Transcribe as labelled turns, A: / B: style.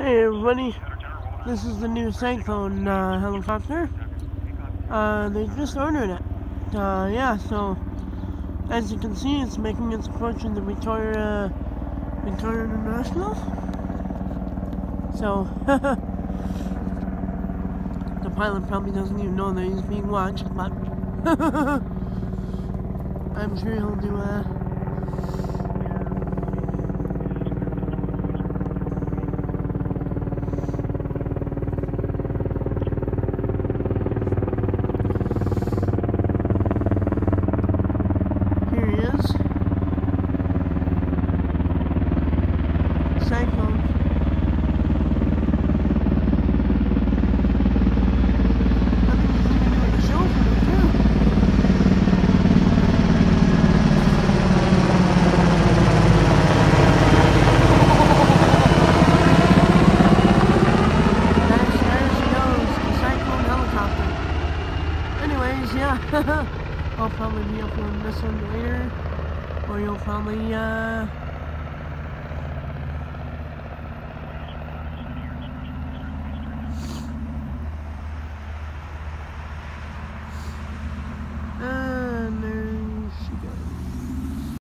A: Hey everybody, this is the new Cyclone helicopter. They just ordered it. Yeah, so as you can see, it's making its approach in the Victoria International. So the pilot probably doesn't even know that he's being watched, but I'm sure he'll do Cyclone. I think he's even doing a show for them too. There she goes, the Cyclone helicopter. Anyways, yeah, I'll probably be uploading this one later, or you'll probably